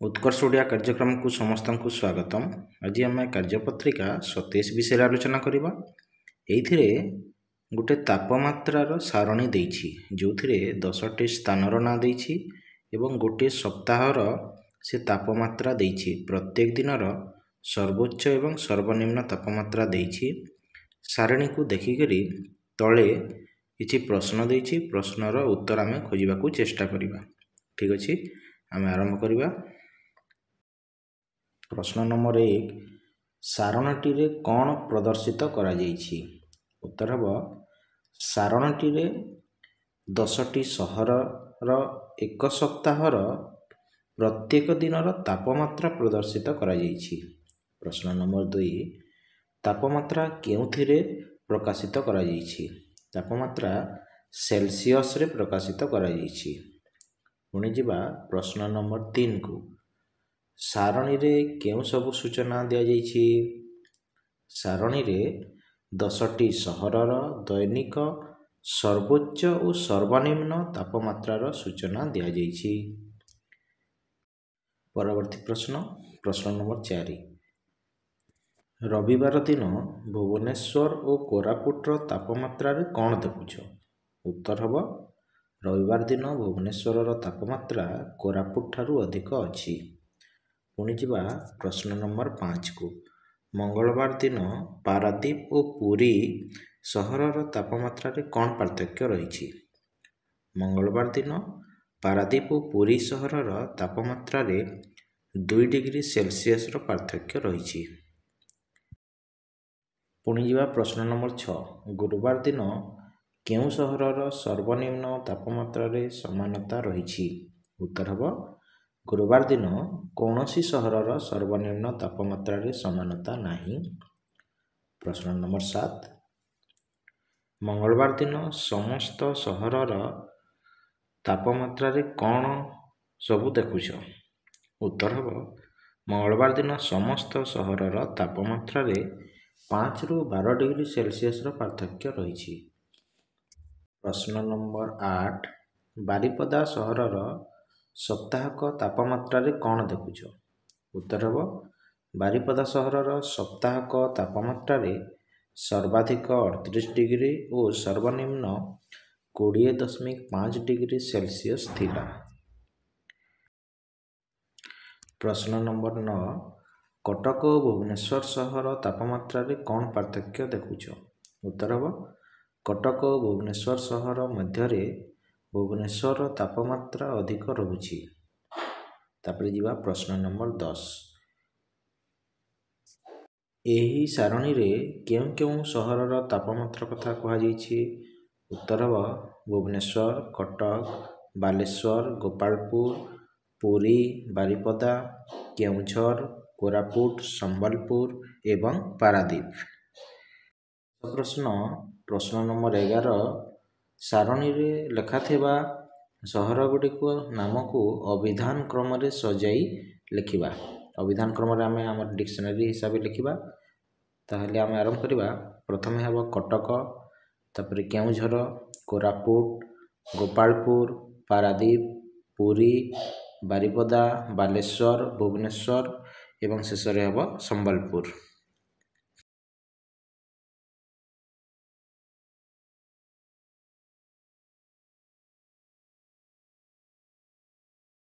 उत्कर्ष ओडिया कार्यक्रम को समस्त को स्वागतम। आज आम कार्यपत्रिका 27 विषय आलोचना करवा। ये गोटे तापमात्रार सारणी देछि जो 10टी स्थानर ना देछि एवं गोटे सप्ताहर से तापमात्रा देछि। प्रत्येक दिनर सर्वोच्च एवं सर्वनिम्न तापमात्रा देछि। सारणी को देखिकरी तले किछि प्रश्न देछि। प्रश्नर उत्तर आम खोजा चेष्टा करवा। ठीक अच्छे, आम आरंभ करवा। प्रश्न नंबर 1, सारणटी रे कौन प्रदर्शित करा जाइछि? उत्तर हम सारणटी रे 10टी सहर एक सप्ताहर प्रत्येक दिनर तापमात्रा प्रदर्शित करा जाइछि। प्रश्न नंबर 2, तापमात्रा केउथिरे प्रकाशित करा जाइछि? तापमात्रा सेल्सियस रे प्रकाशित करा जाइछि। पुणी जिबा प्रश्न नंबर 3 को, सारणी रे केउ सबु सूचना दिया जाइछि? सारणी रे 10टी सहरर दैनिक सर्वोच्च और सर्वनिम्न तापमात्रार सूचना दिया जाइछि। परवर्ती प्रश्न नंबर 4, रविवार दिन भुवनेश्वर और कोरापुटर तापमात्रा रे कौन देखुछ? उत्तर हम रविवार दिन भुवनेश्वर तापमात्रा कोरापुट ठारू अधिक अछि। पुणी जिबा प्रश्न नंबर 5 को, मंगलवार दिन पारादीप और पुरी सहरर तापमात्रा रे कौन पार्थक्य रही? मंगलवार दिन पारादीप और पुरी सहरर तापमात्रा रे 2 डिग्री सेल्सियस रो पार्थक्य रही। पुणी जिबा प्रश्न नंबर 6, गुरुवार दिन केउ सहरर सर्वनिम्न तापमात्रा रे समानता रही? उत्तर हम गुरुवार दिन कौनसी सहरर सर्वनिम्न तापमात्रा रे समानता नहीं। प्रश्न नंबर 7, मंगलवार दिन समस्त सहरर तापमात्रा रे कौन सबु देखुछ? उत्तर हम मंगलवार दिन समस्त सहरर तापमात्रा रे 5 रु 12 डिग्री सेल्सियस रो पार्थक्य रही। प्रश्न नंबर 8, बारिपदा सहरर सप्ताहक तापमात्रा रे कौन देखुछ? उत्तर हम बारिपदा सहरर सप्ताहक तापमात्रा रे सर्वाधिक 38 डिग्री और सर्वनिम्न 20.5 डिग्री सेल्सियस थिला। प्रश्न नंबर 9, कटक और भुवनेश्वर सहर तापमात्रा रे कौन पार्थक्य देखुछ? उत्तर हम कटक और भुवनेश्वर सहर मध्य रे भुवनेश्वर तापमात्रा अधिक रहुछि। तापरे जिबा प्रश्न नंबर 10, एही सारणी रे केउ केउ सहरर तापमात्रा कथा कहा जाइछि? उत्तर हम भुवनेश्वर, कटक, बालेश्वर, गोपालपुर, पुरी, बारिपदा, केउझर, कोरापुट, संबलपुर एवं पारादीप। प्रश्न नंबर 11, सारणी रे लेखा थिबा सहर गुडी को नाम को अभिधान क्रम रे सजाई लिखिबा। अभिधान क्रम रे आमे हमर डिक्शनरी हिसाब से लिखिबा। ताहले आमे आरंभ करिबा। प्रथमे हबो कटक, तापरे केउझर, कोरापुट, गोपालपुर, पारादीप, पुरी, बारिपदा, बालेश्वर, भुवनेश्वर एवं शेष रे हबो संबलपुर।